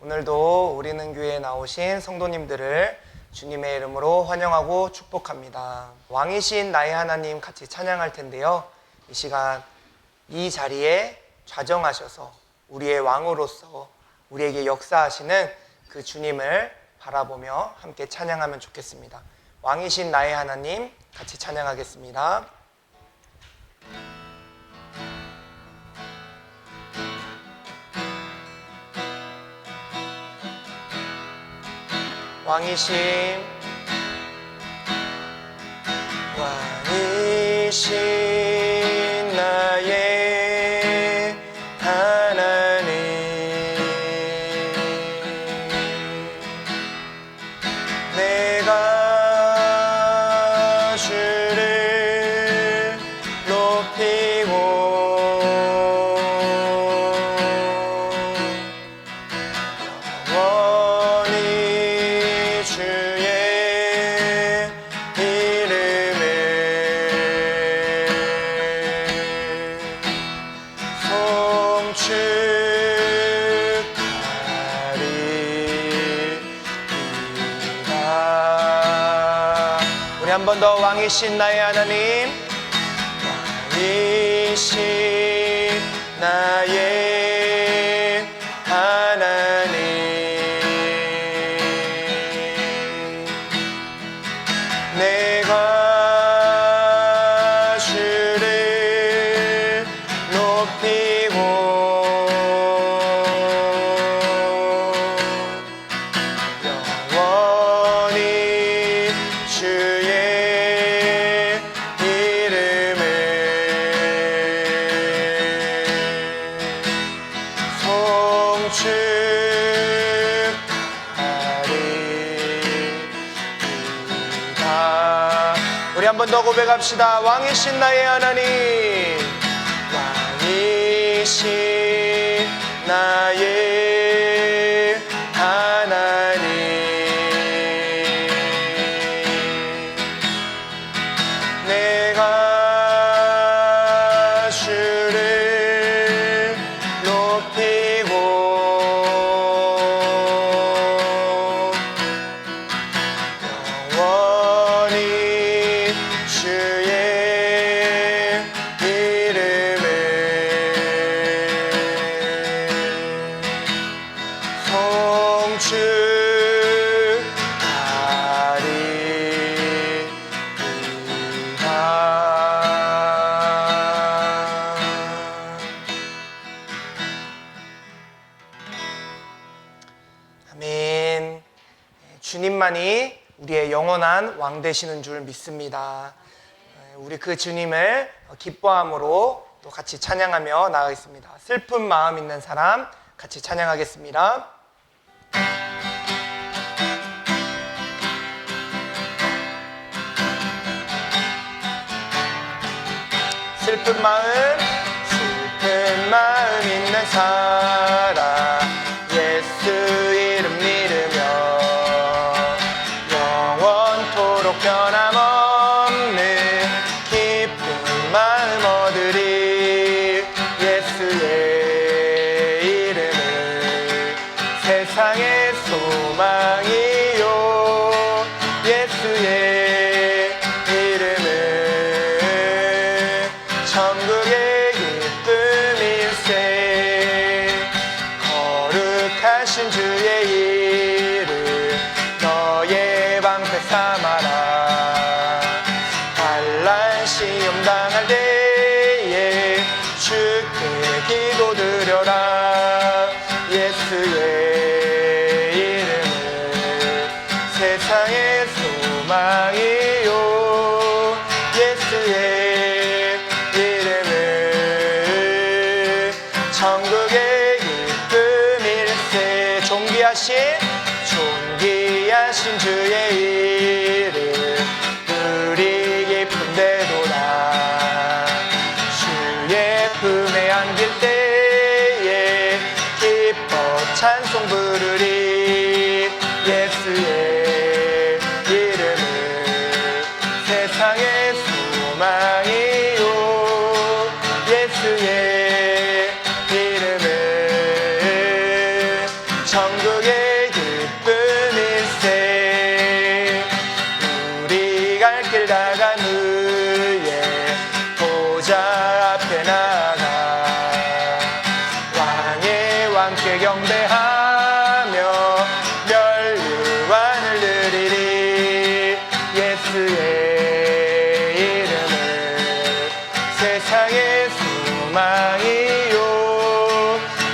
오늘도 우리는 교회에 나오신 성도님들을 주님의 이름으로 환영하고 축복합니다. 왕이신 나의 하나님 같이 찬양할 텐데요. 이 시간 이 자리에 좌정하셔서 우리의 왕으로서 우리에게 역사하시는 그 주님을 바라보며 함께 찬양하면 좋겠습니다. 왕이신 나의 하나님 같이 찬양하겠습니다. 왕이신 나의 하나님 내가 주를 높이고 영원히 주의 이름을 송축하리이다. 우리 한 번 더 왕이신 나의 하나님, 왕이신 나의 하나님 내가 주를 높이고 영원히 주의 이름을 송축하리이다. 우리 한 번 더 고백합시다. 왕이신 나의 하나님, 왕이신 나의 하나님 내가 주를 높이고 영원히 주의 이름을 송축하리이다. 아멘. 주님만이 우리의 영원한 왕 되시는 줄 믿습니다. 우리 그 주님을 기뻐함으로 또 같이 찬양하며 나가겠습니다. 슬픈 마음 있는 사람 같이 찬양하겠습니다. 슬픈 마음 있는 사람 예수 이름 믿으며 영원토록 변함없는 기쁜 마음 얻으리. 예수의 이름은 세상의 소망이요 예수의 이름은 천국의 기쁨일세. 거룩하신 주의 이름 너의 방패 삼아라. 환난 시험 당할 때에 주께 기도드려라. 예수의 이름은 세상의 소망이요 예수의 이름은 천국의 기쁨일세. 존귀하신 주의 이름 우리 깊은데도다. 주의 품에 안길 때에 기뻐 찬송 부르리. 예수의 이름은 세상의 소망이요 예수의 이름은 천국의 기쁨일세. 우리 갈 길 나간 후에 보좌 앞에 나가 왕의 왕께 경배하며 멸류관을 드리리. 예수의 이름은 세상의 소망이요.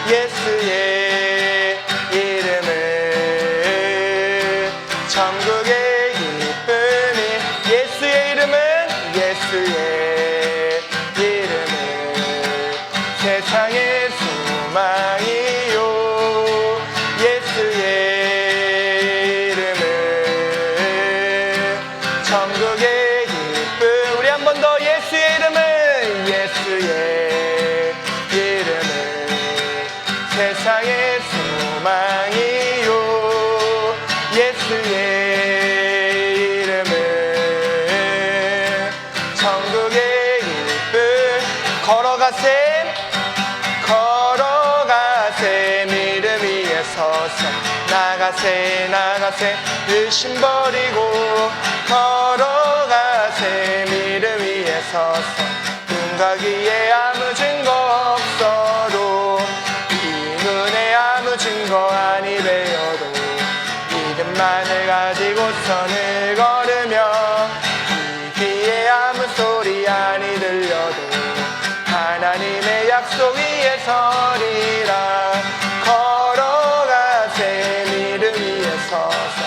예수의 이름은 천국의 기쁨이. 예수의 이름은 세상의 소망이요. 예수의 이름은 천국의 기쁨. 우리 한 번 더. 예수의 이름은 세상의 소망이요. 예수의 이름은 천국의 기쁨. 걸어가세 이름 위에 서서 나가세 의심 버리고 걸어가세 이름 위에 서서 눈 가기에 아무 증거 없어도 이 눈에 아무 증거 아니 되어도 믿음만을 가지고 선을 걸으며 이 귀에 아무 소리 아니 들려도 하나님의 약속 위에 서리라. 걸어가세 이름 위에 서서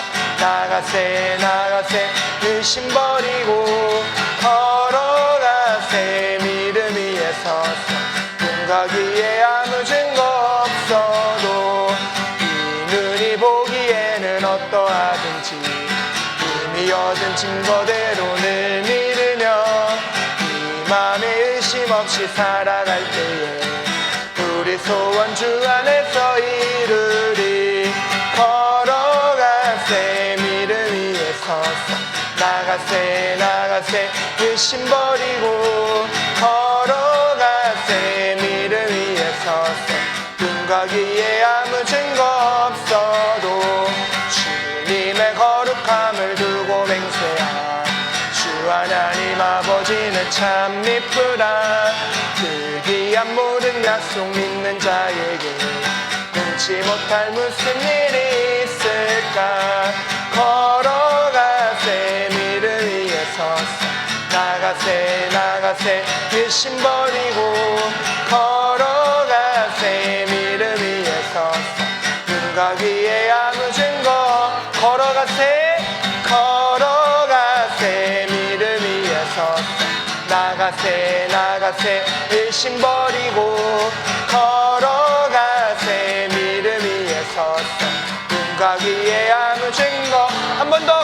나가세 의심 버리고 걸어가세 이름 위에 서서 눈 가기에 아무 증거 없어도 이 눈이 보기에는 어떠하든지 이미 얻은 증거대로 늘 믿으며 이 맘에 의심 없이 살아갈 때에 우리 소원 주 안에서 이루리. 걸어가세 이름 위에 서서 나가세 의심 버리고 걸어가세 이름 위에 서서 눈 가기에 아무 증거 없어도 주님의 거룩함을 두고 맹세하. 주 하나님 아버지는 참 이쁘다. 그 귀한 모든 약속 믿는 자에게 끊지 못할 무슨 일이 있을까. 걸어가세 이름 위에 서서 나가세 의심 버리고 걸어가세 이름 위에 서서 눈 가기에 아무 증거. 걸어가세 이름 위에 서서 나가세 의심 버리고 걸어가세 이름 위에 서서 눈 가기에 아무 증거. 한 번 더.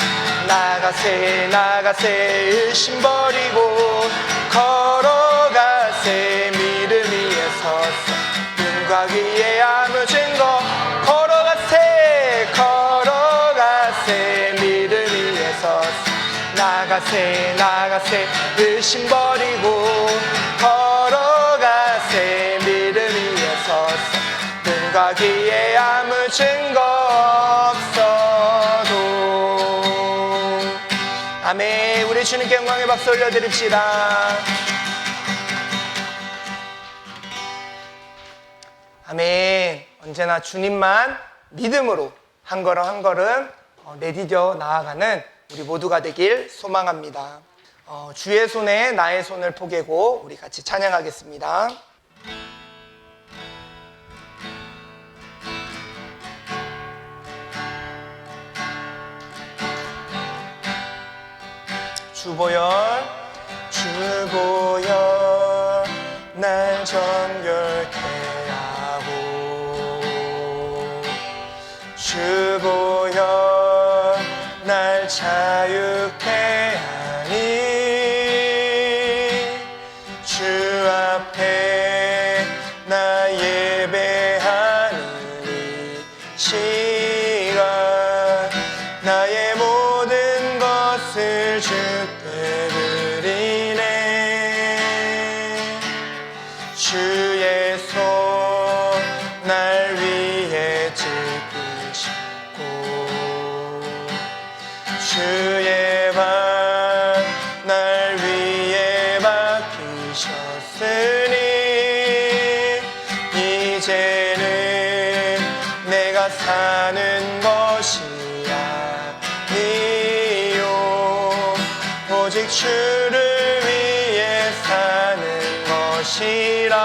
걸어가세 나가세 의심 버리고 걸어가세 이름 위에 서서 눈 가기에 아무 증거. 걸어가세 이름 위에 서서 나가세 의심 버리고 걸어가세 이름 위에 서서 눈 가기에 아무 증거 없어도. 아멘. 우리 주님께 영광의 박수 올려드립시다. 아멘. 언제나 주님만 믿음으로 한 걸음 한 걸음 내디뎌 나아가는 우리 모두가 되길 소망합니다. 주의 손에 나의 손을 포개고 우리 같이 찬양하겠습니다. 주보혈 날 정결케 하고 주보혈 날 자유케 하니 주 앞에 나 예배하는 이 시간 나의 모든 것을 주께 드리네. 주의 손 날 위해 짚으시고 주의 발 날 위해 맡기셨으니 이제는 내가 사는 것이 아니요 오직 주를 위해 사는 것이라.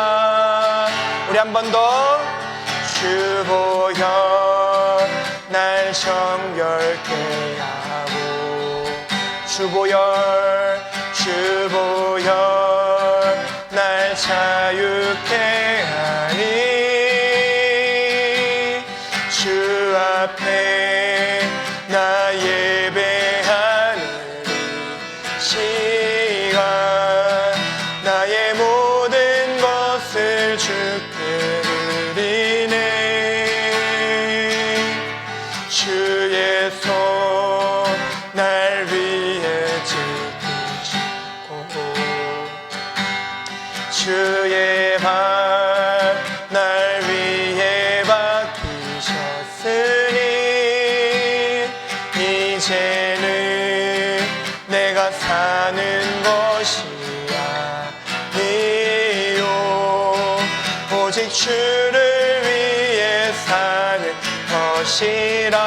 우리 한 번 더. 주 보혈 날 정결케 하고 주 보혈 날 자유케 하니 주 앞에 나 예배하는 시간 나의 모든 것을 주께 드리네. 주의 손 날 위해 짚으시고 주의 발 날 위해 맡기셨으니 이제는 내가 사는 것이 아니요 오직 주를 위해 사는 것이라.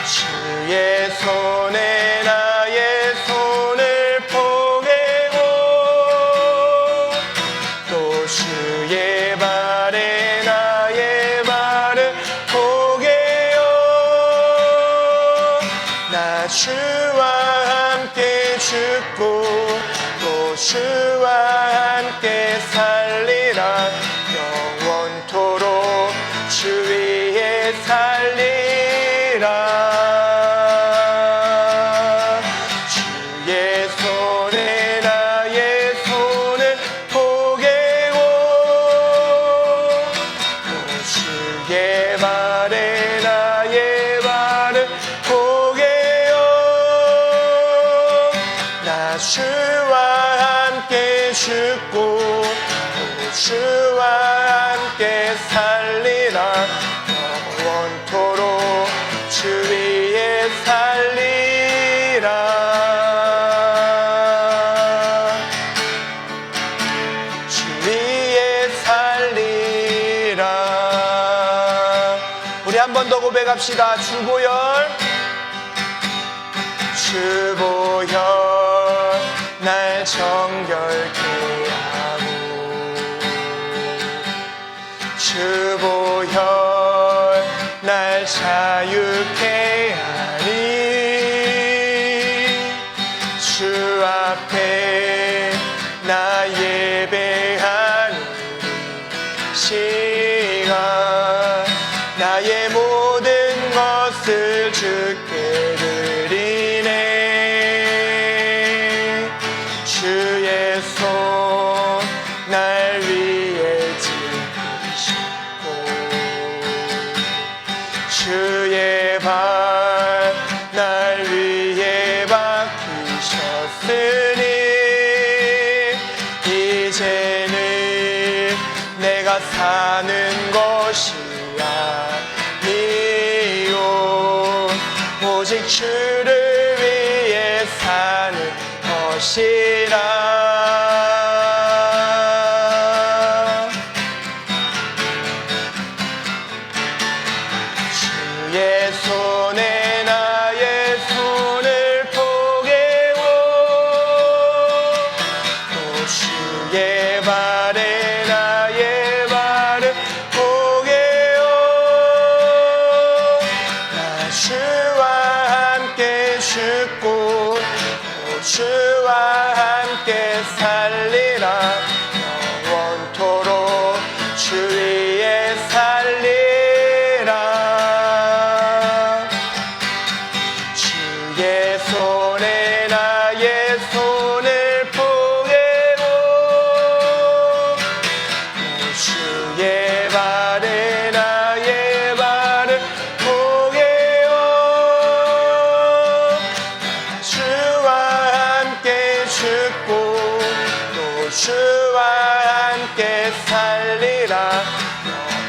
주의 손에 나의 손을 포개고 또 주의 발에 나의 발을 포개요. 나 주와 함께 죽고 또 주와 함께 살리라. 영원토록 주 위에 살리라. 주의 손에 나의 손을 포개고 또 주의 발에 나의 발을 포개요. 나 주와 함께 죽고 또 주와 함께 살리라. 영원토록 주 위에 살리라. 주 위에 살리라. 우리 한 번 더 고백합시다. 주 보혈 날 정결케 하고 주 보혈 날 자유케 하니 주 앞에 나 예배하는 시간 나의 모든 것을 주께 드리네. 주의 손 날 위해 짚으시고 주의 발 날 위해 맡기셨으니 이제는 내가 사는 것이 아니요 오직 주를 위해 사는 것이라. 주의 손에 나의 손을 포개고 또 주의 발에 나의 발을 포개요. 나 주와 함께 죽고 또 주와 함께 살리라. 영원토록 주 위에 살리라. 주의 손에 나의 손을 포개고 또 주의 발에 나의 발을 포개요. 죽고 또 주와 함께 살리라.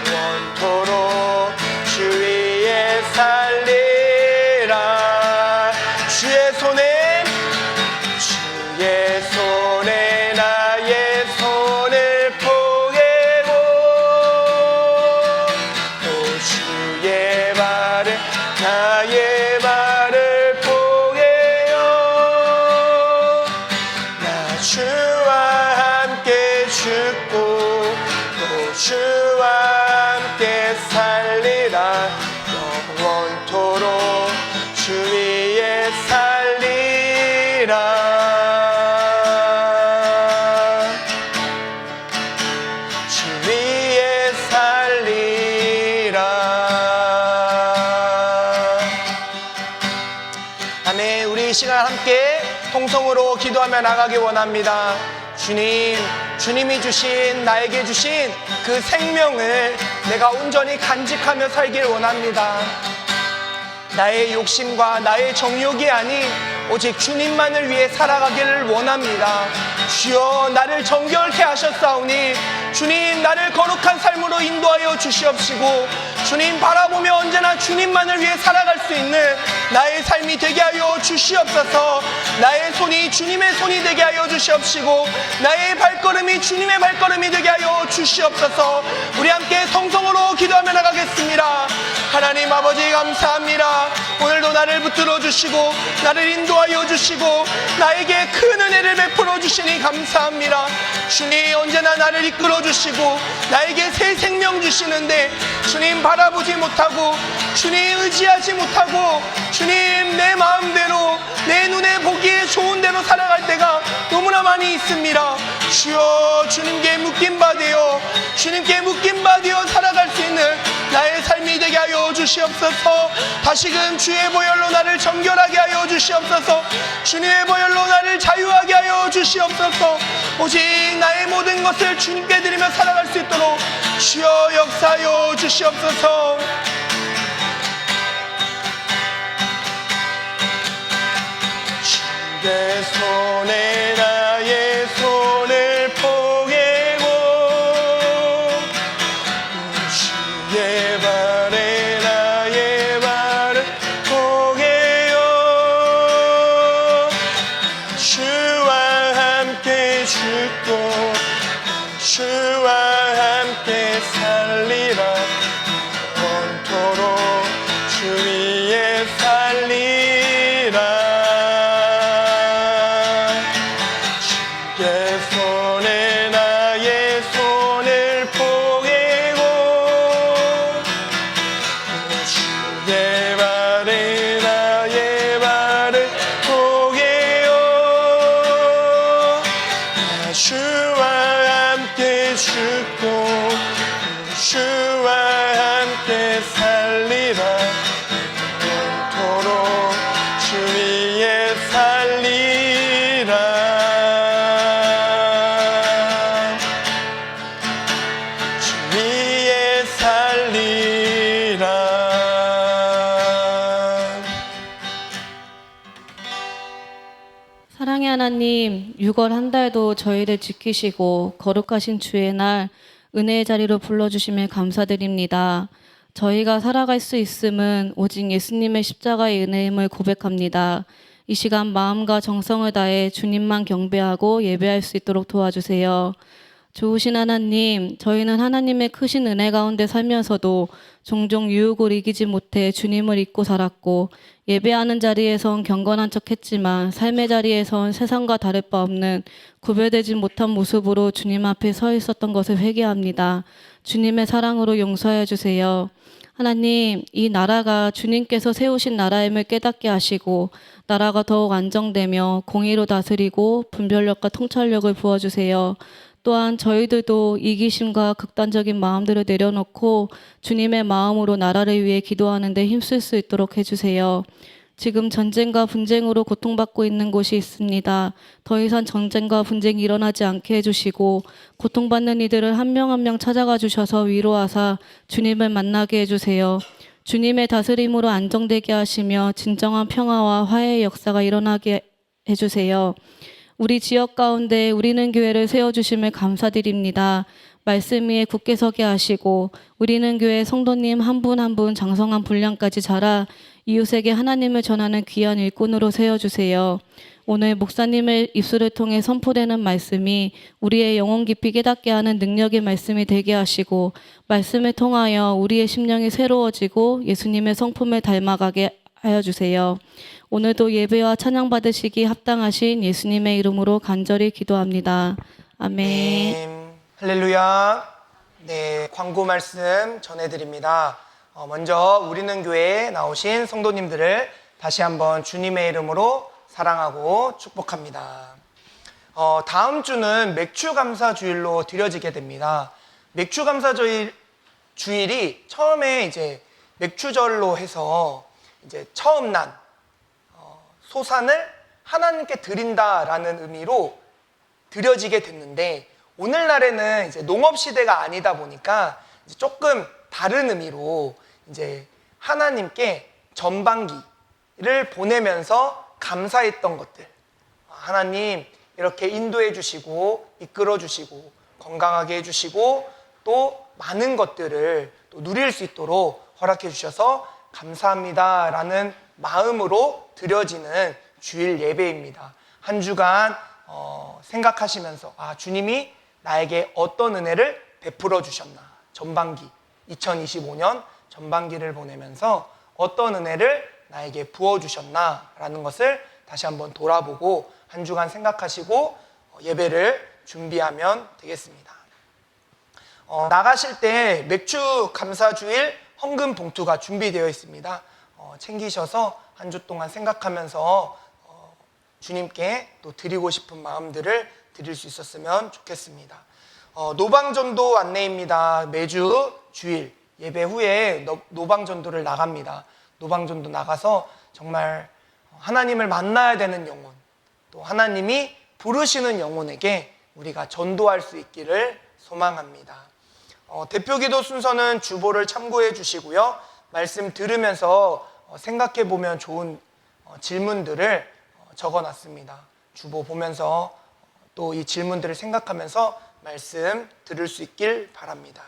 영원토록 주 위에 살리라. 주의 손에 나의 손을 포개고 또 주의 발에 나의 발을 포개요. 나 주와 함께 죽고 또 주와 함께 살리라. 영원토록 주 위에 살리라. 이 시간 함께 통성으로 기도하며 나가기 원합니다. 주님이 주신 나에게 주신 그 생명을 내가 온전히 간직하며 살길 원합니다. 나의 욕심과 나의 정욕이 아닌 오직 주님만을 위해 살아가기를 원합니다. 주여 나를 정결케 하셨사오니 주님 나를 거룩한 삶으로 인도하여 주시옵시고 주님 바라보며 언제나 주님만을 위해 살아갈 수 있는 나의 삶이 되게 하여 주시옵소서. 나의 손이 주님의 손이 되게 하여 주시옵시고 나의 발걸음이 주님의 발걸음이 되게 하여 주시옵소서. 우리 함께 성성으로 기도하며 나가겠습니다. 하나님 아버지 감사합니다. 오늘도 나를 붙들어 주시고 나를 인도하여 주시고 나에게 큰 은혜를 베풀어 주시니 감사합니다. 주님 언제나 나를 이끌어 주시고 나에게 새 생명 주시는데 주님 바라보지 못하고 주님 의지하지 못하고 주님 내 마음대로 내 눈에 보기에 좋은 대로 살아갈 때가 너무나 많이 있습니다. 주여 주님께 묶임받으여 살아갈 수 있는 나의 삶이 되게 하여 주시옵소서. 다시금 주의 보혈로 나를 정결하게 하여 주시옵소서. 주님의 보혈로 나를 자유하게 하여 주시옵소서. 오직 나의 모든 것을 주님께 드리며 살아갈 수 있도록 주여 역사하여 주시옵소서. 주의 손에 나의 손을 포개고 주의 발에 나의 발을 포개요. 주와 함께 죽고 주와 함께 살리라. 영원토록 주 위에 살리라. 주의 손에 나의 손을 포개고 주의 발에 나의 발을 포개요. 나 주와 함께 죽고 주와 함께 살리라. 영원토록 주 위에 살리라. 주 위에 살리라. 사랑의 하나님, 6월 한 달도 저희를 지키시고 거룩하신 주의 날 은혜의 자리로 불러주심에 감사드립니다. 저희가 살아갈 수 있음은 오직 예수님의 십자가의 은혜임을 고백합니다. 이 시간 마음과 정성을 다해 주님만 경배하고 예배할 수 있도록 도와주세요. 좋으신 하나님, 저희는 하나님의 크신 은혜 가운데 살면서도 종종 유혹을 이기지 못해 주님을 잊고 살았고 예배하는 자리에선 경건한 척했지만 삶의 자리에선 세상과 다를 바 없는 구별되지 못한 모습으로 주님 앞에 서 있었던 것을 회개합니다. 주님의 사랑으로 용서해 주세요. 하나님, 이 나라가 주님께서 세우신 나라임을 깨닫게 하시고 나라가 더욱 안정되며 공의로 다스리고 분별력과 통찰력을 부어주세요. 또한 저희들도 이기심과 극단적인 마음들을 내려놓고 주님의 마음으로 나라를 위해 기도하는 데 힘쓸 수 있도록 해주세요. 지금 전쟁과 분쟁으로 고통받고 있는 곳이 있습니다. 더 이상 전쟁과 분쟁이 일어나지 않게 해주시고 고통받는 이들을 한 명 한 명 찾아가 주셔서 위로하사 주님을 만나게 해주세요. 주님의 다스림으로 안정되게 하시며 진정한 평화와 화해의 역사가 일어나게 해주세요. 우리 지역 가운데 우리는 교회를 세워주심을 감사드립니다. 말씀 위에 굳게 서게 하시고 우리는 교회 성도님 한 분 한 분 장성한 분량까지 자라 이웃에게 하나님을 전하는 귀한 일꾼으로 세워주세요. 오늘 목사님의 입술을 통해 선포되는 말씀이 우리의 영혼 깊이 깨닫게 하는 능력의 말씀이 되게 하시고 말씀을 통하여 우리의 심령이 새로워지고 예수님의 성품을 닮아가게 하여 주세요. 오늘도 예배와 찬양 받으시기 합당하신 예수님의 이름으로 간절히 기도합니다. 아멘. 할렐루야. 네, 광고 말씀 전해드립니다. 먼저 우리는 교회에 나오신 성도님들을 다시 한번 주님의 이름으로 사랑하고 축복합니다. 다음 주는 맥주감사 주일로 드려지게 됩니다. 맥주감사 주일이 처음에 이제 맥주절로 해서 이제 처음 난 소산을 하나님께 드린다라는 의미로 드려지게 됐는데, 오늘날에는 이제 농업 시대가 아니다 보니까 이제 조금 다른 의미로 이제 하나님께 전반기를 보내면서 감사했던 것들, 하나님 이렇게 인도해 주시고 이끌어 주시고 건강하게 해 주시고 또 많은 것들을 또 누릴 수 있도록 허락해 주셔서 감사합니다라는 마음으로 드려지는 주일 예배입니다. 한 주간 생각하시면서 주님이 나에게 어떤 은혜를 베풀어 주셨나, 전반기 2025년 전반기를 보내면서 어떤 은혜를 나에게 부어주셨나라는 것을 다시 한번 돌아보고 한 주간 생각하시고 예배를 준비하면 되겠습니다. 나가실 때 맥주 감사주일 헌금 봉투가 준비되어 있습니다. 챙기셔서 한 주 동안 생각하면서 주님께 또 드리고 싶은 마음들을 드릴 수 있었으면 좋겠습니다. 노방전도 안내입니다. 매주 주일 예배 후에 노방전도를 나갑니다. 노방전도 나가서 정말 하나님을 만나야 되는 영혼, 또 하나님이 부르시는 영혼에게 우리가 전도할 수 있기를 소망합니다. 대표기도 순서는 주보를 참고해 주시고요. 말씀 들으면서 생각해 보면 좋은 질문들을 적어놨습니다. 주보 보면서 또 이 질문들을 생각하면서 말씀 들을 수 있길 바랍니다.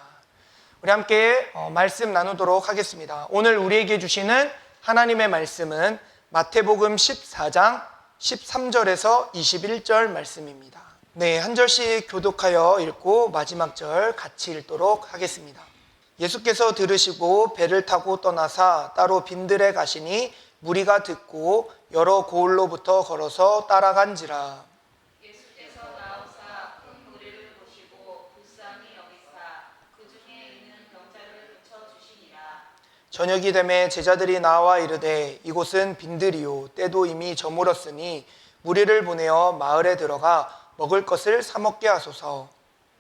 우리 함께 말씀 나누도록 하겠습니다. 오늘 우리에게 주시는 하나님의 말씀은 마태복음 14장 13절에서 21절 말씀입니다. 네, 한 절씩 교독하여 읽고 마지막 절 같이 읽도록 하겠습니다. 예수께서 들으시고 배를 타고 떠나사 따로 빈들에 가시니 무리가 듣고 여러 고을로부터 걸어서 따라간지라. 예수께서 나오사 큰 무리를 보시고 불쌍히 여기사 그 중에 있는 병자를 고쳐주시니라. 저녁이 되매 제자들이 나와 이르되 이곳은 빈들이요 때도 이미 저물었으니 무리를 보내어 마을에 들어가 먹을 것을 사 먹게 하소서.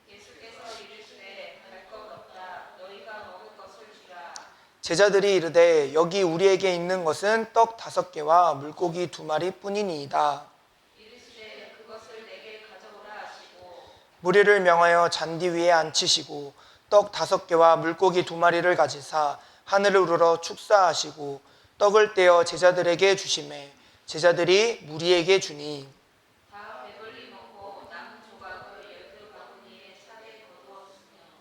예수께서 이르시되 갈 것 없다. 너희가 먹을 것을 주라. 제자들이 이르되 여기 우리에게 있는 것은 떡 5개와 물고기 2마리 뿐이니이다. 이르시되 그것을 내게 가져오라 하시고 무리를 명하여 잔디 위에 앉히시고 떡 5개와 물고기 2마리를 가지사 하늘을 우러러 축사하시고 떡을 떼어 제자들에게 주시매 제자들이 무리에게 주니 다 배불리 먹고 남은 조각을 12바구니에 차례 거두었으며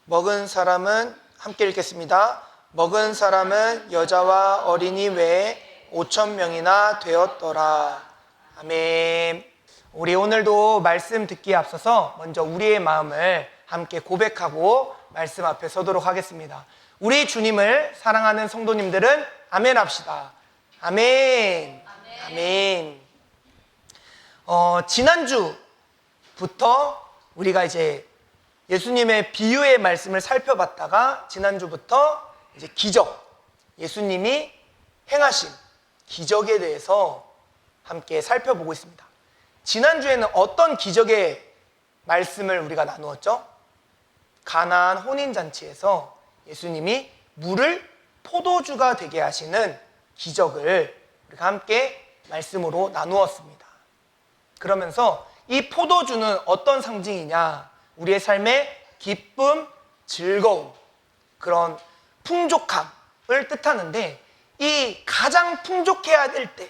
먹은 사람은 함께 읽겠습니다. 먹은 사람은 여자와 어린이 외에 5,000명이나 되었더라. 아멘. 우리 오늘도 말씀 듣기에 앞서서 먼저 우리의 마음을 함께 고백하고 말씀 앞에 서도록 하겠습니다. 우리 주님을 사랑하는 성도님들은 아멘 합시다. 아멘. 아멘. 지난주부터 우리가 이제 예수님의 비유의 말씀을 살펴봤다가 지난주부터 이제 기적, 예수님이 행하신 기적에 대해서 함께 살펴보고 있습니다. 지난주에는 어떤 기적의 말씀을 우리가 나누었죠? 가나안 혼인잔치에서 예수님이 물을 포도주가 되게 하시는 기적을 우리가 함께 말씀으로 나누었습니다. 그러면서 이 포도주는 어떤 상징이냐? 우리의 삶의 기쁨, 즐거움, 그런 풍족함을 뜻하는데, 이 가장 풍족해야 될 때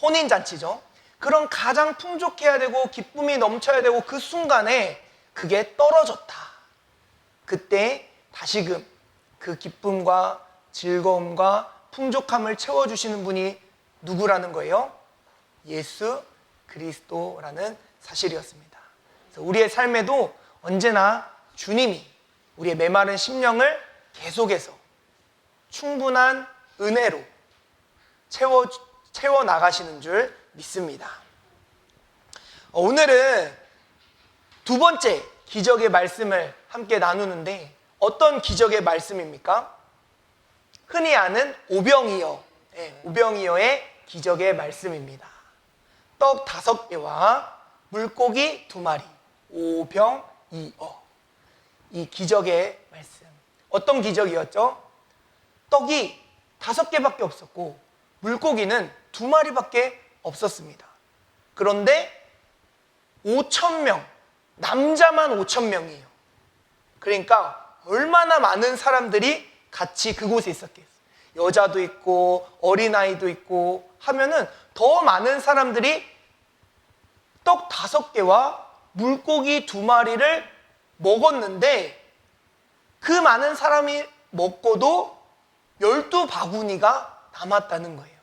혼인잔치죠. 그런 가장 풍족해야 되고 기쁨이 넘쳐야 되고 그 순간에 그게 떨어졌다. 그때 다시금 그 기쁨과 즐거움과 풍족함을 채워주시는 분이 누구라는 거예요? 예수 그리스도라는 사실이었습니다. 그래서 우리의 삶에도 언제나 주님이 우리의 메마른 심령을 계속해서 충분한 은혜로 채워 나가시는 줄 믿습니다. 오늘은 두 번째 기적의 말씀을 함께 나누는데 어떤 기적의 말씀입니까? 흔히 아는 오병이어, 오병이어의 기적의 말씀입니다. 떡 5개와 물고기 2마리, 오병이어. 이 기적의 말씀. 어떤 기적이었죠? 떡이 5개밖에 없었고 물고기는 2마리밖에 없었습니다. 그런데 5,000명, 남자만 5,000명이에요. 그러니까 얼마나 많은 사람들이 같이 그곳에 있었겠어요. 여자도 있고 어린아이도 있고 하면은 더 많은 사람들이 떡 5개와 물고기 2마리를 먹었는데 그 많은 사람이 먹고도 12바구니가 남았다는 거예요.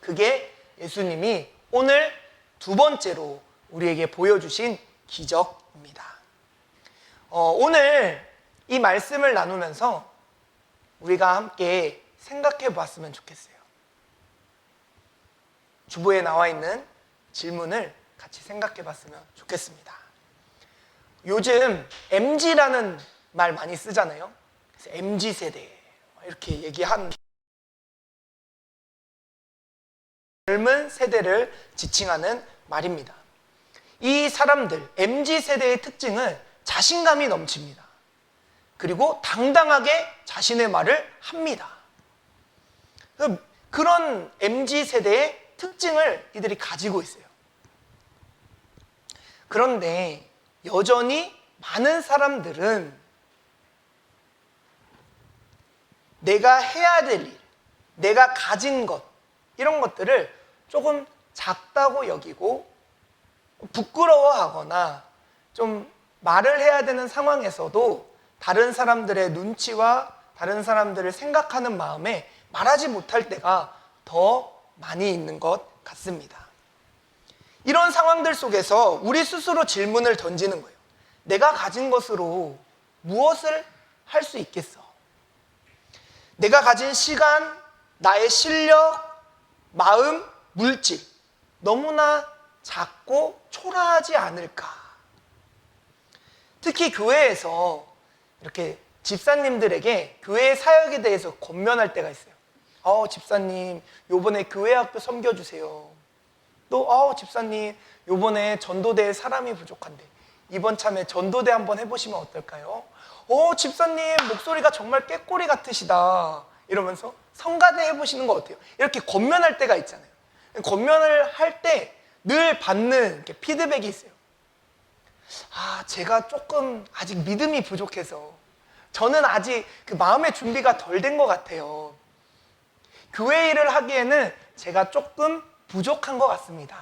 그게 예수님이 오늘 두 번째로 우리에게 보여주신 기적입니다. 오늘 이 말씀을 나누면서 우리가 함께 생각해 보았으면 좋겠어요. 주보에 나와 있는 질문을 같이 생각해 봤으면 좋겠습니다. 요즘 MZ라는 말 많이 쓰잖아요. 그래서 MZ세대 이렇게 얘기한 젊은 세대를 지칭하는 말입니다. 이 사람들, MZ세대의 특징은 자신감이 넘칩니다. 그리고 당당하게 자신의 말을 합니다. 그런 MZ세대의 특징을 이들이 가지고 있어요. 그런데 여전히 많은 사람들은 내가 해야 될 일, 내가 가진 것, 이런 것들을 조금 작다고 여기고 부끄러워하거나 좀 말을 해야 되는 상황에서도 다른 사람들의 눈치와 다른 사람들을 생각하는 마음에 말하지 못할 때가 더 많이 있는 것 같습니다. 이런 상황들 속에서 우리 스스로 질문을 던지는 거예요. 내가 가진 것으로 무엇을 할 수 있겠어? 내가 가진 시간, 나의 실력, 마음, 물질 너무나 작고 초라하지 않을까? 특히 교회에서 이렇게 집사님들에게 교회 사역에 대해서 권면할 때가 있어요. 집사님 요번에 교회 학교 섬겨주세요. 또 집사님 요번에 전도대에 사람이 부족한데 이번 참에 전도대 한번 해보시면 어떨까요? 집사님 목소리가 정말 꾀꼬리 같으시다 이러면서 성가대 해보시는 거 어때요? 이렇게 권면할 때가 있잖아요. 권면을 할 때 늘 받는 이렇게 피드백이 있어요. 제가 조금 아직 믿음이 부족해서 저는 아직 그 마음의 준비가 덜 된 것 같아요. 교회 일을 하기에는 제가 조금 부족한 것 같습니다.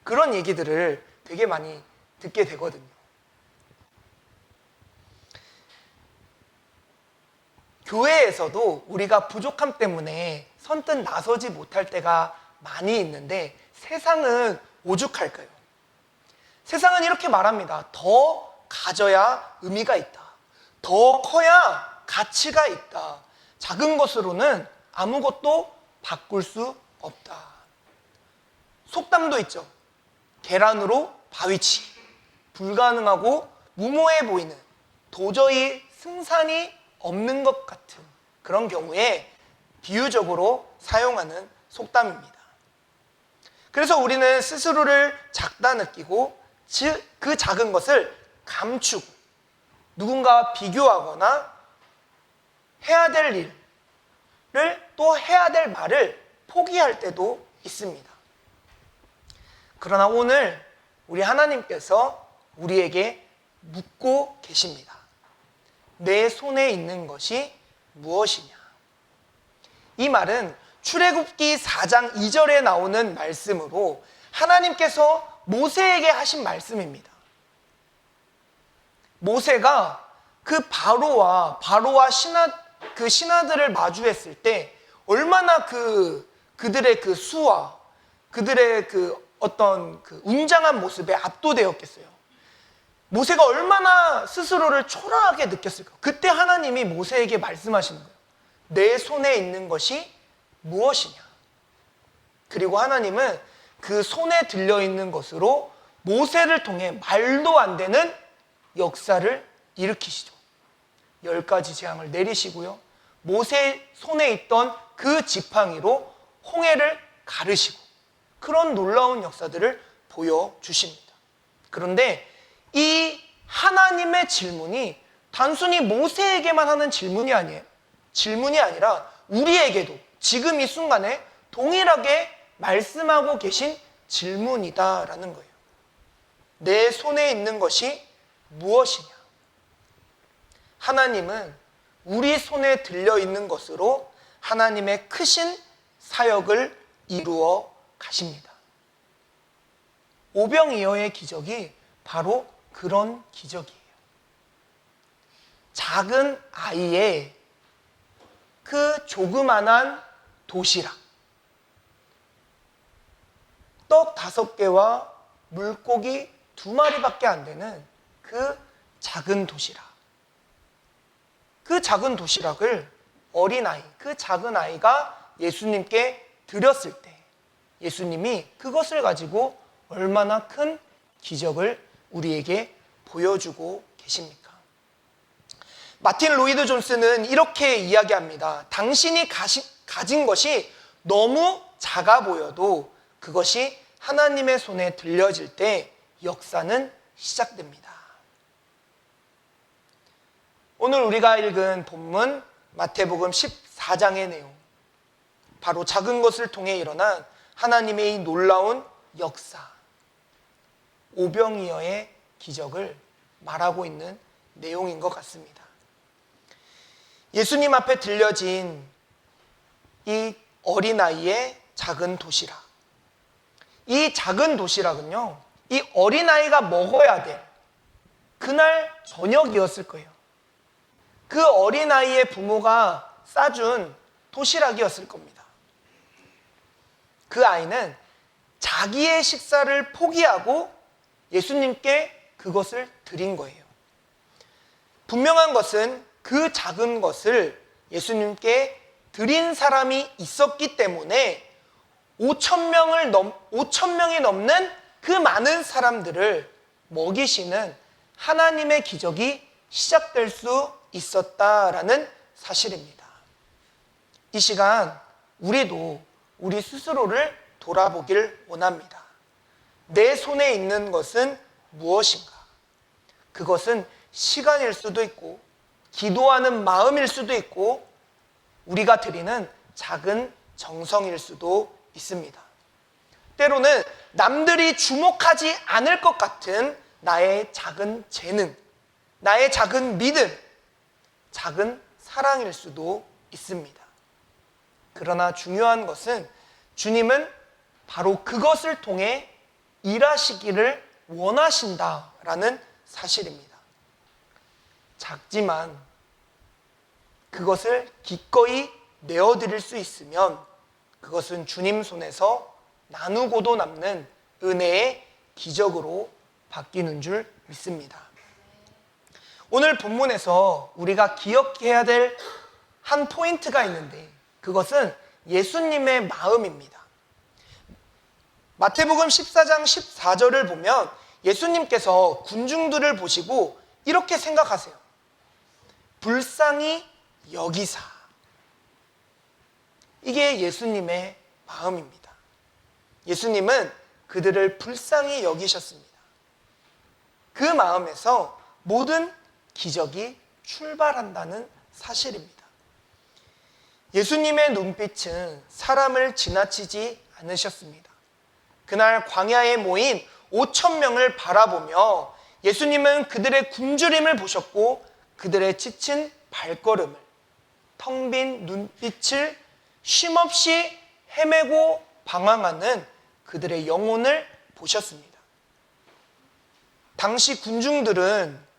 그런 얘기들을 되게 많이 듣게 되거든요. 교회에서도 우리가 부족함 때문에 선뜻 나서지 못할 때가 많이 있는데 세상은 오죽할까요? 세상은 이렇게 말합니다. 더 가져야 의미가 있다. 더 커야 가치가 있다. 작은 것으로는 아무것도 바꿀 수 없다. 속담도 있죠. 계란으로 바위치. 불가능하고 무모해 보이는 도저히 승산이 없는 것 같은 그런 경우에 비유적으로 사용하는 속담입니다. 그래서 우리는 스스로를 작다 느끼고 즉 그 작은 것을 감추고 누군가와 비교하거나 해야 될 일을 또 해야 될 말을 포기할 때도 있습니다. 그러나 오늘 우리 하나님께서 우리에게 묻고 계십니다. 내 손에 있는 것이 무엇이냐? 이 말은 출애굽기 4장 2절에 나오는 말씀으로 하나님께서 모세에게 하신 말씀입니다. 모세가 그 바로와 신하들을 마주했을 때 얼마나 그들의 그 수와 그들의 어떤 웅장한 모습에 압도되었겠어요. 모세가 얼마나 스스로를 초라하게 느꼈을까. 그때 하나님이 모세에게 말씀하시는 거예요. 내 손에 있는 것이 무엇이냐. 그리고 하나님은 그 손에 들려있는 것으로 모세를 통해 말도 안 되는 역사를 일으키시죠. 10가지 재앙을 내리시고요. 모세 손에 있던 그 지팡이로 홍해를 가르시고 그런 놀라운 역사들을 보여주십니다. 그런데 이 하나님의 질문이 단순히 모세에게만 하는 질문이 아니라 우리에게도 지금 이 순간에 동일하게 말씀하고 계신 질문이다라는 거예요. 내 손에 있는 것이 무엇이냐? 하나님은 우리 손에 들려있는 것으로 하나님의 크신 사역을 이루어 가십니다. 오병이어의 기적이 바로 그런 기적이에요. 작은 아이의 그 조그만한 도시락, 떡 5개와 물고기 2마리밖에 안 되는 그 작은 도시락. 그 작은 도시락을 어린아이, 그 작은 아이가 예수님께 드렸을 때 예수님이 그것을 가지고 얼마나 큰 기적을 우리에게 보여주고 계십니까? 마틴 로이드 존스는 이렇게 이야기합니다. 당신이 가진 것이 너무 작아 보여도 그것이 하나님의 손에 들려질 때 역사는 시작됩니다. 오늘 우리가 읽은 본문 마태복음 14장의 내용, 바로 작은 것을 통해 일어난 하나님의 이 놀라운 역사, 오병이어의 기적을 말하고 있는 내용인 것 같습니다. 예수님 앞에 들려진 이 어린아이의 작은 도시락. 이 작은 도시락은요, 이 어린아이가 먹어야 될 그날 저녁이었을 거예요. 그 어린아이의 부모가 싸준 도시락이었을 겁니다. 그 아이는 자기의 식사를 포기하고 예수님께 그것을 드린 거예요. 분명한 것은 그 작은 것을 예수님께 드린 사람이 있었기 때문에 5,000명이 넘는 그 많은 사람들을 먹이시는 하나님의 기적이 시작될 수 있었다라는 사실입니다. 이 시간 우리도 우리 스스로를 돌아보길 원합니다. 내 손에 있는 것은 무엇인가? 그것은 시간일 수도 있고 기도하는 마음일 수도 있고 우리가 드리는 작은 정성일 수도 있습니다. 때로는 남들이 주목하지 않을 것 같은 나의 작은 재능, 나의 작은 믿음, 작은 사랑일 수도 있습니다. 그러나 중요한 것은 주님은 바로 그것을 통해 일하시기를 원하신다라는 사실입니다. 작지만 그것을 기꺼이 내어드릴 수 있으면 그것은 주님 손에서 나누고도 남는 은혜의 기적으로 바뀌는 줄 믿습니다. 오늘 본문에서 우리가 기억해야 될 한 포인트가 있는데 그것은 예수님의 마음입니다. 마태복음 14장 14절을 보면 예수님께서 군중들을 보시고 이렇게 생각하세요. 불쌍히 여기사. 이게 예수님의 마음입니다. 예수님은 그들을 불쌍히 여기셨습니다. 그 마음에서 모든 기적이 출발한다는 사실입니다. 예수님의 눈빛은 사람을 지나치지 않으셨습니다. 그날 광야에 모인 5,000명을 바라보며 예수님은 그들의 굶주림을 보셨고 그들의 지친 발걸음을, 텅 빈 눈빛을 쉼없이 헤매고 방황하는 그들의 영혼을 보셨습니다. 당시 군중들은,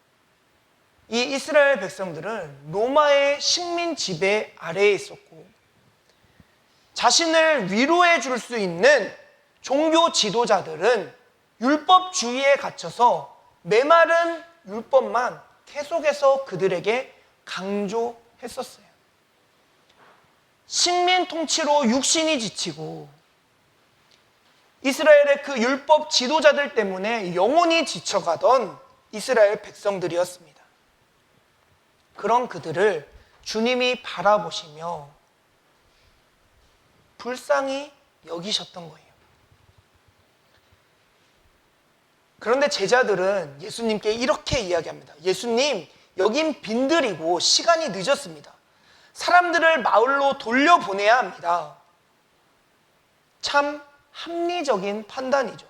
이 이스라엘 백성들은 로마의 식민 지배 아래에 있었고, 자신을 위로해 줄 수 있는 종교 지도자들은 율법주의에 갇혀서 메마른 율법만 계속해서 그들에게 강조했었어요. 식민 통치로 육신이 지치고 이스라엘의 그 율법 지도자들 때문에 영혼이 지쳐가던 이스라엘 백성들이었습니다. 그런 그들을 주님이 바라보시며 불쌍히 여기셨던 거예요. 그런데 제자들은 예수님께 이렇게 이야기합니다. 예수님, 여긴 빈들이고 시간이 늦었습니다. 사람들을 마을로 돌려보내야 합니다. 참 합리적인 판단이죠.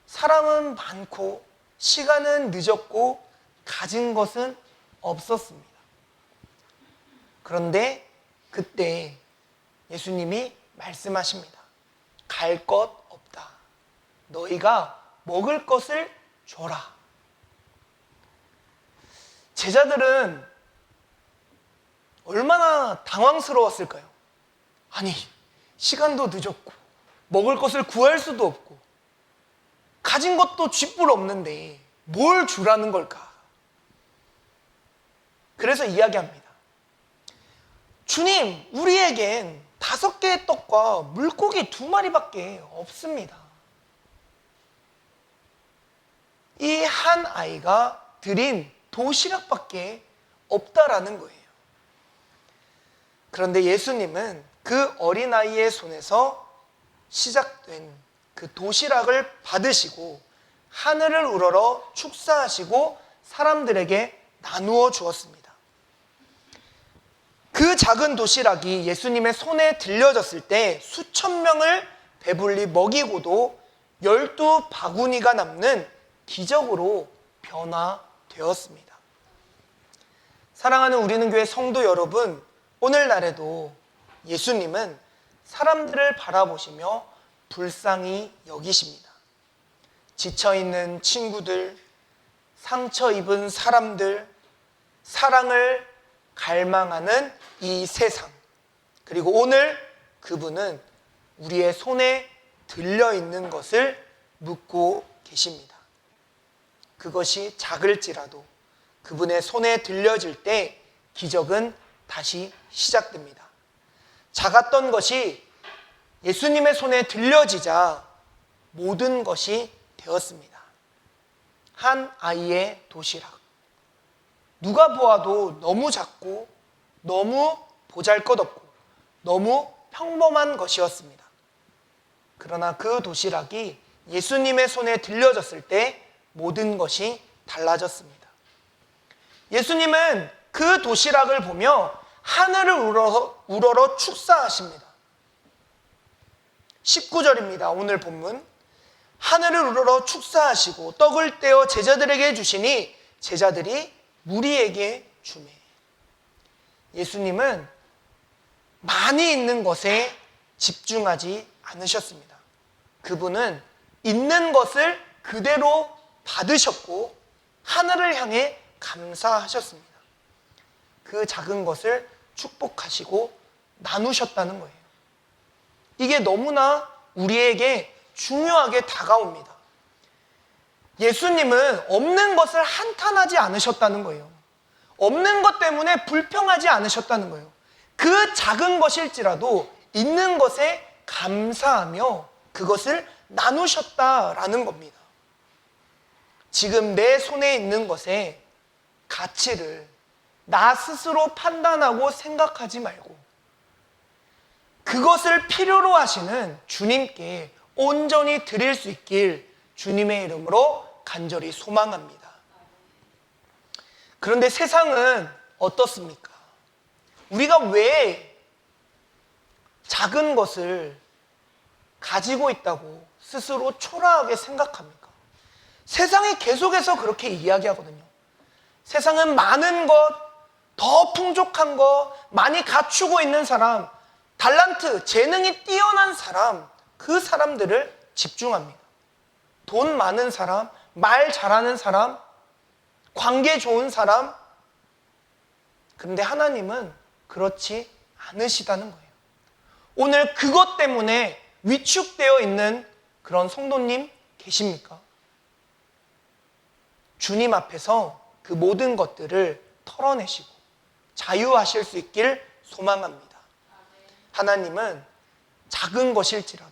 사람은 많고 시간은 늦었고 가진 것은 없었습니다. 그런데 그때 예수님이 말씀하십니다. 갈 것 없다. 너희가 먹을 것을 줘라. 제자들은 얼마나 당황스러웠을까요? 아니, 시간도 늦었고 먹을 것을 구할 수도 없고 가진 것도 쥐뿔 없는데 뭘 주라는 걸까? 그래서 이야기합니다. 주님, 우리에겐 5개의 떡과 물고기 2마리밖에 없습니다. 이 한 아이가 드린 도시락밖에 없다라는 거예요. 그런데 예수님은 그 어린아이의 손에서 시작된 그 도시락을 받으시고 하늘을 우러러 축사하시고 사람들에게 나누어 주었습니다. 그 작은 도시락이 예수님의 손에 들려졌을 때 수천 명을 배불리 먹이고도 12바구니가 남는 기적으로 변화되었습니다. 사랑하는 우리는 교회 성도 여러분, 오늘날에도 예수님은 사람들을 바라보시며 불쌍히 여기십니다. 지쳐있는 친구들, 상처 입은 사람들, 사랑을 갈망하는 이 세상, 그리고 오늘 그분은 우리의 손에 들려있는 것을 묻고 계십니다. 그것이 작을지라도 그분의 손에 들려질 때 기적은 다시 시작됩니다. 작았던 것이 예수님의 손에 들려지자 모든 것이 되었습니다. 한 아이의 도시락. 누가 보아도 너무 작고 너무 보잘것없고 너무 평범한 것이었습니다. 그러나 그 도시락이 예수님의 손에 들려졌을 때 모든 것이 달라졌습니다. 예수님은 그 도시락을 보며 하늘을 우러러 축사하십니다. 19절입니다. 오늘 본문. 하늘을 우러러 축사하시고 떡을 떼어 제자들에게 주시니 제자들이 무리에게 주매. 예수님은 많이 있는 것에 집중하지 않으셨습니다. 그분은 있는 것을 그대로 받으셨고 하늘을 향해 감사하셨습니다. 그 작은 것을 축복하시고 나누셨다는 거예요. 이게 너무나 우리에게 중요하게 다가옵니다. 예수님은 없는 것을 한탄하지 않으셨다는 거예요. 없는 것 때문에 불평하지 않으셨다는 거예요. 그 작은 것일지라도 있는 것에 감사하며 그것을 나누셨다라는 겁니다. 지금 내 손에 있는 것의 가치를 나 스스로 판단하고 생각하지 말고 그것을 필요로 하시는 주님께 온전히 드릴 수 있길 주님의 이름으로 간절히 소망합니다. 그런데 세상은 어떻습니까? 우리가 왜 작은 것을 가지고 있다고 스스로 초라하게 생각합니까? 세상이 계속해서 그렇게 이야기하거든요. 세상은 많은 것, 더 풍족한 것, 많이 갖추고 있는 사람, 달란트, 재능이 뛰어난 사람, 그 사람들을 집중합니다. 돈 많은 사람, 말 잘하는 사람, 관계 좋은 사람. 그런데 하나님은 그렇지 않으시다는 거예요. 오늘 그것 때문에 위축되어 있는 그런 성도님 계십니까? 주님 앞에서 그 모든 것들을 털어내시고 자유하실 수 있길 소망합니다. 하나님은 작은 것일지라도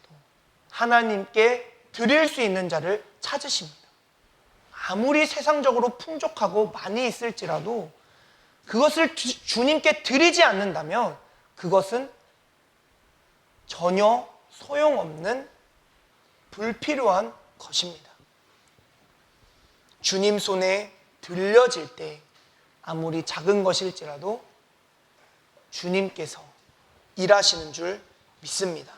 하나님께 드릴 수 있는 자를 찾으십니다. 아무리 세상적으로 풍족하고 많이 있을지라도 그것을 주님께 드리지 않는다면 그것은 전혀 소용없는 불필요한 것입니다. 주님 손에 들려질 때 아무리 작은 것일지라도 주님께서 일하시는 줄 믿습니다.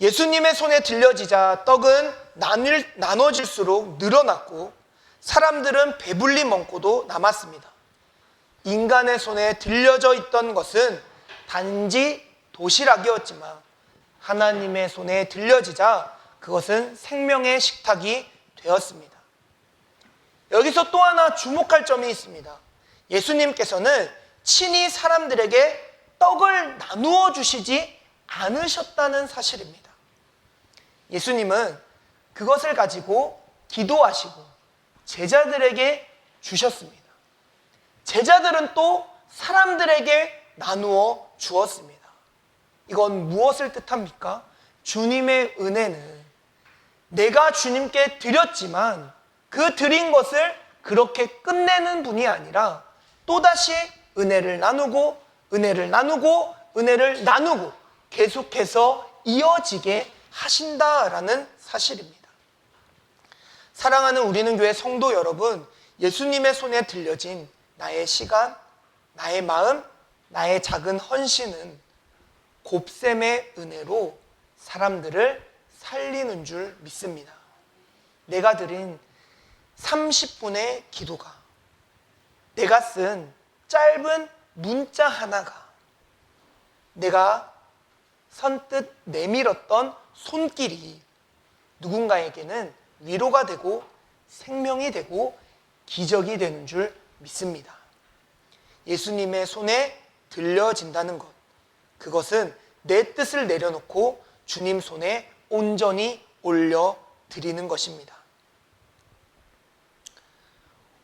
예수님의 손에 들려지자 떡은 나눠질수록 늘어났고 사람들은 배불리 먹고도 남았습니다. 인간의 손에 들려져 있던 것은 단지 도시락이었지만 하나님의 손에 들려지자 그것은 생명의 식탁이 되었습니다. 여기서 또 하나 주목할 점이 있습니다. 예수님께서는 친히 사람들에게 떡을 나누어 주시지 않으셨다는 사실입니다. 예수님은 그것을 가지고 기도하시고 제자들에게 주셨습니다. 제자들은 또 사람들에게 나누어 주었습니다. 이건 무엇을 뜻합니까? 주님의 은혜는 내가 주님께 드렸지만 그 드린 것을 그렇게 끝내는 분이 아니라 또다시 은혜를 나누고 은혜를 나누고 은혜를 나누고 계속해서 이어지게 하신다라는 사실입니다. 사랑하는 우리는 교회 성도 여러분, 예수님의 손에 들려진 나의 시간, 나의 마음, 나의 작은 헌신은 곱셈의 은혜로 사람들을 살리는 줄 믿습니다. 내가 드린 30분의 기도가, 내가 쓴 짧은 문자 하나가, 내가 선뜻 내밀었던 손길이 누군가에게는 위로가 되고 생명이 되고 기적이 되는 줄 믿습니다. 예수님의 손에 들려진다는 것, 그것은 내 뜻을 내려놓고 주님 손에 온전히 올려드리는 것입니다.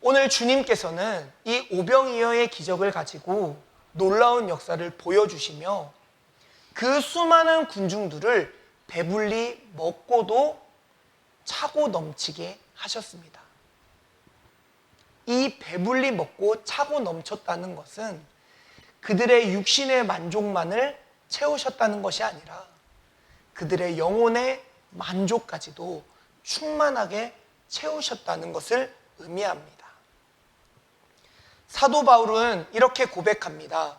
오늘 주님께서는 이 오병이어의 기적을 가지고 놀라운 역사를 보여주시며 그 수많은 군중들을 배불리 먹고도 차고 넘치게 하셨습니다. 이 배불리 먹고 차고 넘쳤다는 것은 그들의 육신의 만족만을 채우셨다는 것이 아니라 그들의 영혼의 만족까지도 충만하게 채우셨다는 것을 의미합니다. 사도 바울은 이렇게 고백합니다.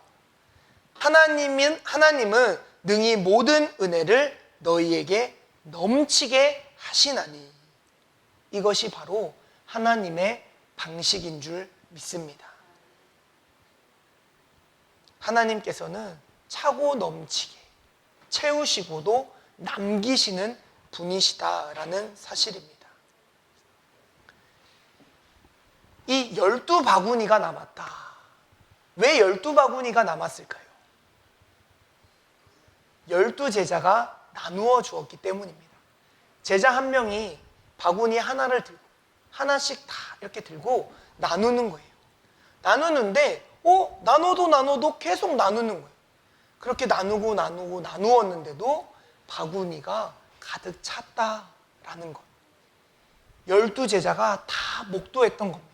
하나님은 능히 모든 은혜를 너희에게 넘치게 하시나니. 이것이 바로 하나님의 방식인 줄 믿습니다. 하나님께서는 차고 넘치게 채우시고도 남기시는 분이시다라는 사실입니다. 이 12바구니가 남았다. 왜 12바구니가 남았을까요? 12제자가 나누어 주었기 때문입니다. 제자 한 명이 바구니 하나를 들고 하나씩 다 이렇게 들고 나누는 거예요. 나누는데 나눠도 계속 나누는 거예요. 그렇게 나누었는데도 바구니가 가득 찼다라는 것. 12제자가 다 목도했던 겁니다.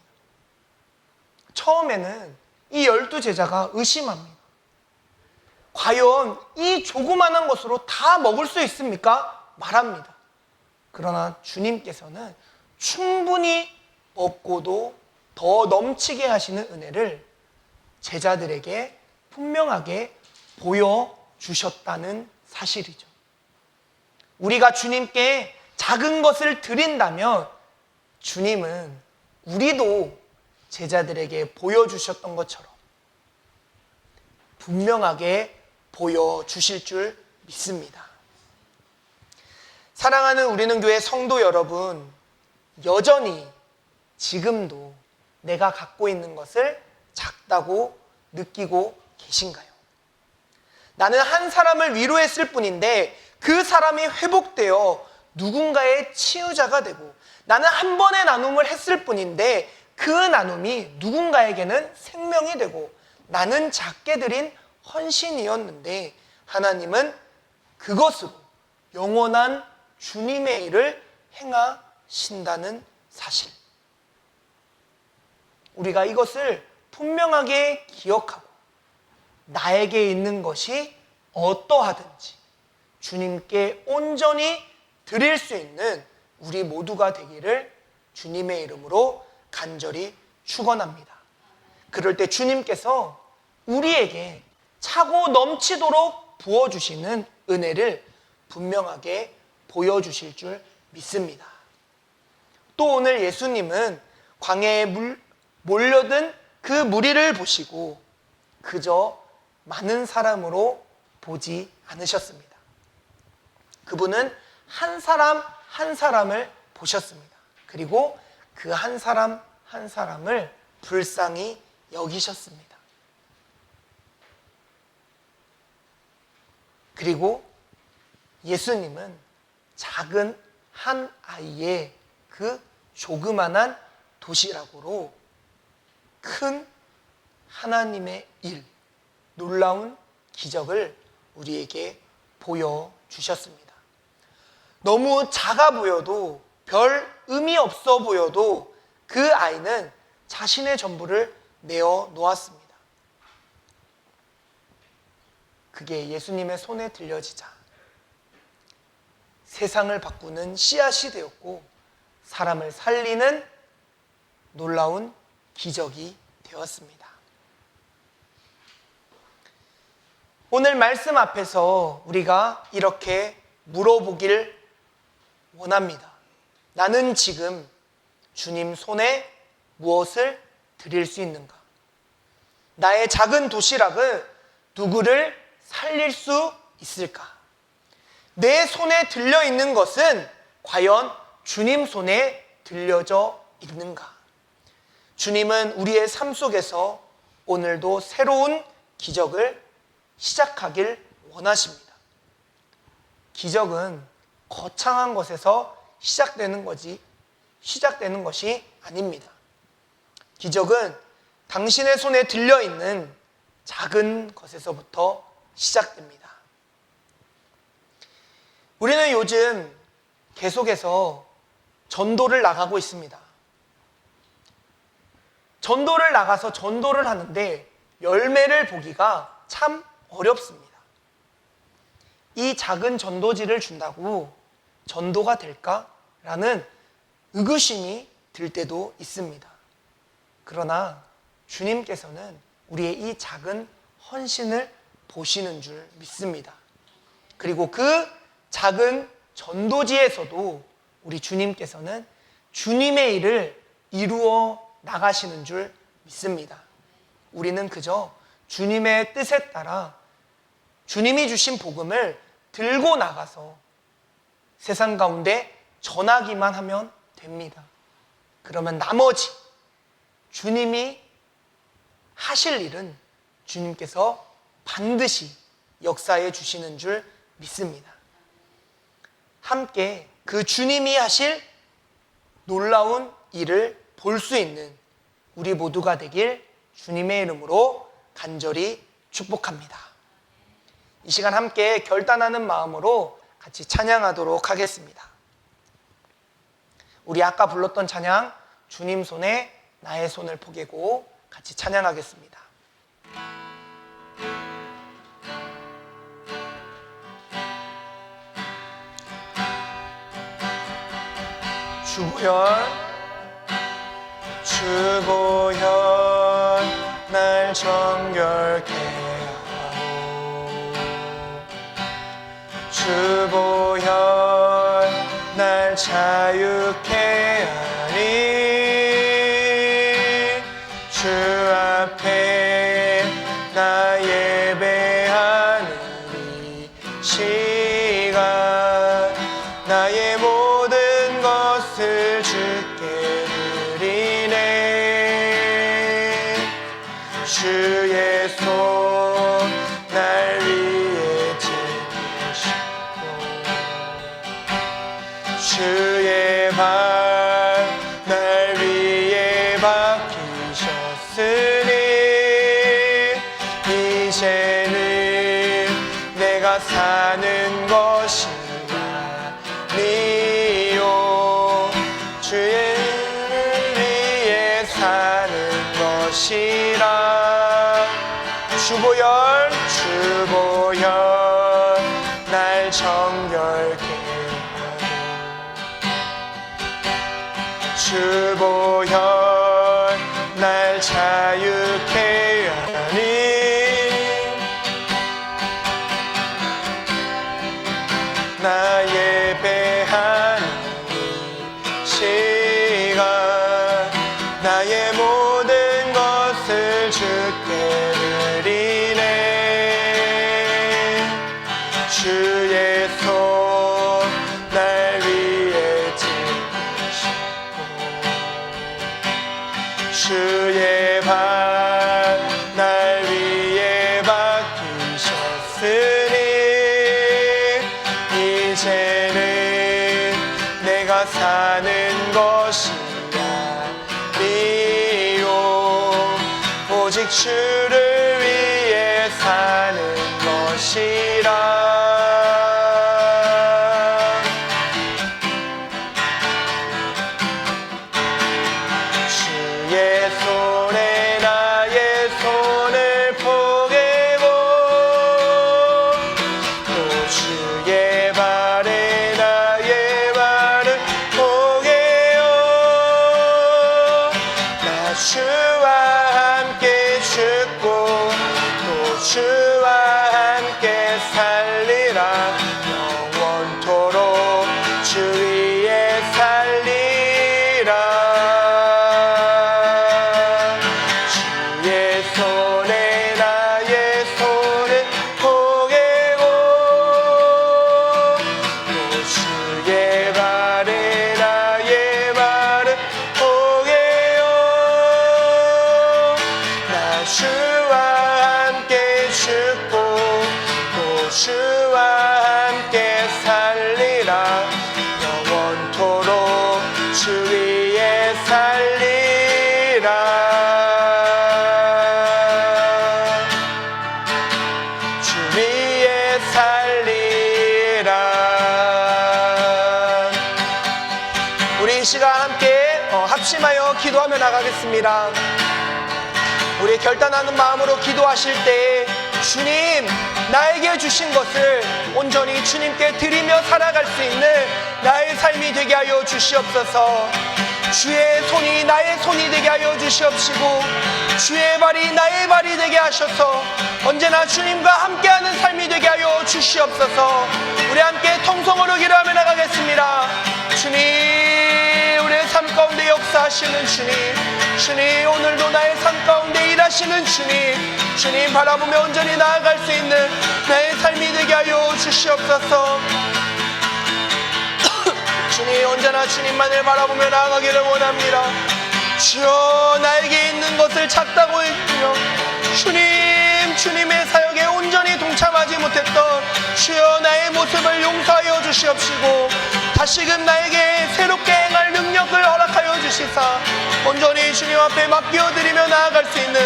처음에는 이 12제자가 의심합니다. 과연 이 조그만한 것으로 다 먹을 수 있습니까? 말합니다. 그러나 주님께서는 충분히 먹고도 더 넘치게 하시는 은혜를 제자들에게 분명하게 보여주셨다는 사실이죠. 우리가 주님께 작은 것을 드린다면 주님은 우리도 제자들에게 보여주셨던 것처럼 분명하게 보여주실 줄 믿습니다. 사랑하는 우리는 교회 성도 여러분, 여전히 지금도 내가 갖고 있는 것을 작다고 느끼고 계신가요? 나는 한 사람을 위로했을 뿐인데 그 사람이 회복되어 누군가의 치유자가 되고, 나는 한 번의 나눔을 했을 뿐인데 그 나눔이 누군가에게는 생명이 되고, 나는 작게 드린 헌신이었는데 하나님은 그것으로 영원한 주님의 일을 행하신다는 사실, 우리가 이것을 분명하게 기억하고 나에게 있는 것이 어떠하든지 주님께 온전히 드릴 수 있는 우리 모두가 되기를 주님의 이름으로 간절히 축원합니다. 그럴 때 주님께서 우리에게 차고 넘치도록 부어주시는 은혜를 분명하게 보여주실 줄 믿습니다. 또 오늘 예수님은 광야에 몰려든 그 무리를 보시고 그저 많은 사람으로 보지 않으셨습니다. 그분은 한 사람 한 사람을 보셨습니다. 그리고 그 한 사람 한 사람을 불쌍히 여기셨습니다. 그리고 예수님은 작은 한 아이의 그 조그만한 도시락으로 큰 하나님의 일, 놀라운 기적을 우리에게 보여주셨습니다. 너무 작아 보여도, 별 의미 없어 보여도 그 아이는 자신의 전부를 내어 놓았습니다. 그게 예수님의 손에 들려지자 세상을 바꾸는 씨앗이 되었고 사람을 살리는 놀라운 기적이 되었습니다. 오늘 말씀 앞에서 우리가 이렇게 물어보길 원합니다. 나는 지금 주님 손에 무엇을 드릴 수 있는가? 나의 작은 도시락은 누구를 살릴 수 있을까? 내 손에 들려 있는 것은 과연 주님 손에 들려져 있는가? 주님은 우리의 삶 속에서 오늘도 새로운 기적을 시작하길 원하십니다. 기적은 거창한 것에서 시작되는 것이 아닙니다. 기적은 당신의 손에 들려 있는 작은 것에서부터 시작됩니다. 우리는 요즘 계속해서 전도를 나가고 있습니다. 전도를 나가서 전도를 하는데 열매를 보기가 참 어렵습니다. 이 작은 전도지를 준다고 전도가 될까라는 의구심이 들 때도 있습니다. 그러나 주님께서는 우리의 이 작은 헌신을 보시는 줄 믿습니다. 그리고 그 작은 전도지에서도 우리 주님께서는 주님의 일을 이루어 나가시는 줄 믿습니다. 우리는 그저 주님의 뜻에 따라 주님이 주신 복음을 들고 나가서 세상 가운데 전하기만 하면 됩니다. 그러면 나머지 주님이 하실 일은 주님께서 반드시 역사해 주시는 줄 믿습니다. 함께 그 주님이 하실 놀라운 일을 볼 수 있는 우리 모두가 되길 주님의 이름으로 간절히 축복합니다. 이 시간 함께 결단하는 마음으로 같이 찬양하도록 하겠습니다. 우리 아까 불렀던 찬양, 주님 손에 나의 손을 포개고 같이 찬양하겠습니다. 주보혈 날 정결케 하오. 주보혈 날 자유케 하리. 주 앞에 나 예배하는 시간 나의 모든 것을 주께 드리네. 주의 손 날 위에 지키시고 주의 발 날 위에 박히셨으니 이제는 내가 사는 것이 아니요 주의 위에 사는 것이라. 주보혈 날 정결케 하고 주보혈 날 자유케 하니 나 예배하는 이 시간 나의 모든 것을 주께 드리네. 주의 손 날 위에 지키시고 주의 발 날 위에 박히셨으니 이제는 내가 사는 것이 아니요 오직 주를 위해 사는 것이라. 주의 손에 나의 손을 포개고 또 주의 발에 나의 발을 포개요. 나 주와 함께 죽고 또 주와 함께 살리라. 영원토록 주 위에 살리라. 주의 손에 나의 손을 포개고 또 주의 발에 나의 발을 포개요. 나 주와 함께 죽고 또 주와 함께 살리라. 영원토록 주 위에 살리라. 주 위에 살리라. 우리 이 시간 함께 합심하여 기도하며 나가겠습니다. 우리 결단하는 마음으로 기도하실 때 주님 나에게 주신 것을 온전히 주님께 드리며 살아갈 수 있는 나의 삶이 되게 하여 주시옵소서. 주의 손이 나의 손이 되게 하여 주시옵시고 주의 발이 나의 발이 되게 하셔서 언제나 주님과 함께하는 삶이 되게 하여 주시옵소서. 우리 함께 통성으로 기도하며 나가겠습니다. 주님 우리의 삶 가운데 역사하시는 주님 오늘도 나의 삶 가운데 일하시는 주님 바라보며 온전히 나아갈 수 있는 나의 삶이 되게 하여 주시옵소서. 주님 언제나 주님만을 바라보며 나아가기를 원합니다. 주여 나에게 있는 것을 작다고 여기며 주님의 사역에 온전히 동참하지 못했던 주여 나의 모습을 용서하여 주시옵시고 다시금 나에게 새롭게 행할 능력을 허락하여 주시사 온전히 주님 앞에 맡겨드리며 나아갈 수 있는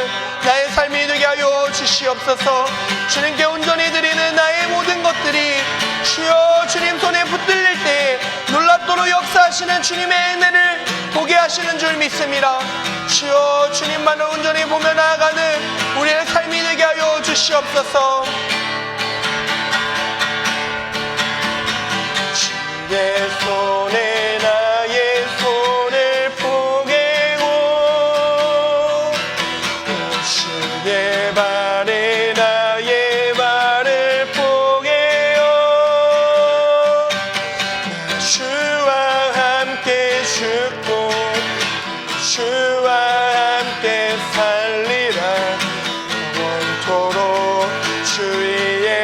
나의 삶이 되게 하여 주시옵소서. 주님께 온전히 드리는 나의 모든 것들이 주여 주님 손에 붙들릴 때 놀랍도록 역사하시는 주님의 은혜를 보게 하시는 줄 믿습니다. 주여 주님만을 온전히 보며 나아가는 우리의 삶이 되게 하여 주시옵소서. 주의 손에 나의 손을 포개고 주의 발에 나의 발을 포개요. 나 주와 함께 죽고 주와 함께 살리라. 영원토록 주 위에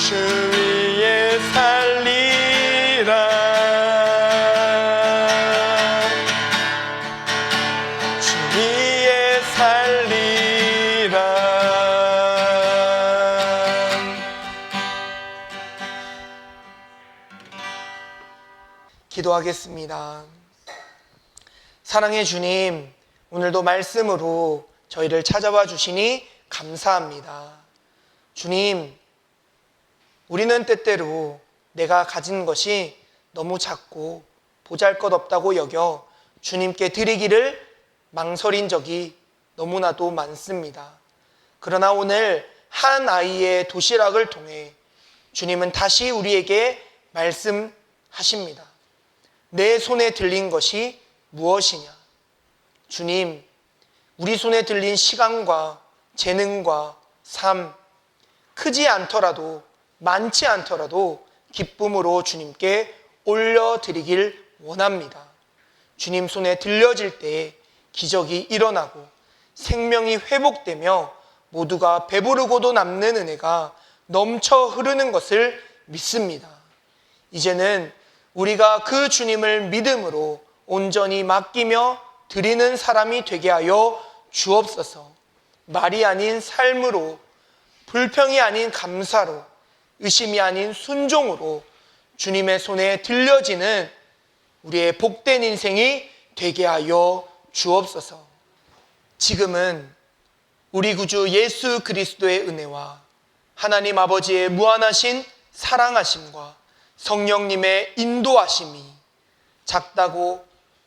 주 위에 살리라. 주 위에 살리라. 기도하겠습니다. 사랑의 주님, 오늘도 말씀으로 저희를 찾아와 주시니 감사합니다. 주님, 우리는 때때로 내가 가진 것이 너무 작고 보잘것없다고 여겨 주님께 드리기를 망설인 적이 너무나도 많습니다. 그러나 오늘 한 아이의 도시락을 통해 주님은 다시 우리에게 말씀하십니다. 내 손에 들린 것이 무엇이냐? 주님, 우리 손에 들린 시간과 재능과 삶, 크지 않더라도 많지 않더라도 기쁨으로 주님께 올려드리길 원합니다. 주님 손에 들려질 때 기적이 일어나고 생명이 회복되며 모두가 배부르고도 남는 은혜가 넘쳐 흐르는 것을 믿습니다. 이제는 우리가 그 주님을 믿음으로 온전히 맡기며 드리는 사람이 되게 하여 주옵소서. 말이 아닌 삶으로, 불평이 아닌 감사로, 의심이 아닌 순종으로 주님의 손에 들려지는 우리의 복된 인생이 되게 하여 주옵소서. 지금은 우리 구주 예수 그리스도의 은혜와 하나님 아버지의 무한하신 사랑하심과 성령님의 인도하심이 작다고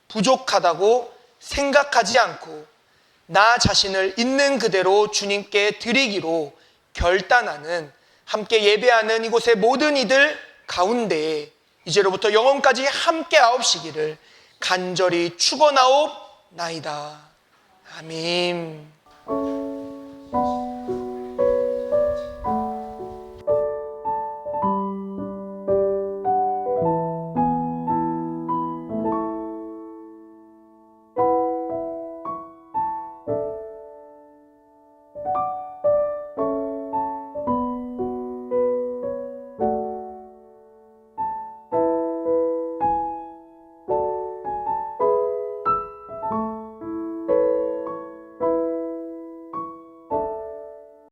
부족하다고 생각하지 않고 나 자신을 있는 그대로 주님께 드리기로 결단하는, 함께 예배하는 이곳의 모든 이들 가운데에 이제로부터 영원까지 함께 하옵시기를 간절히 축원하옵나이다. 아멘.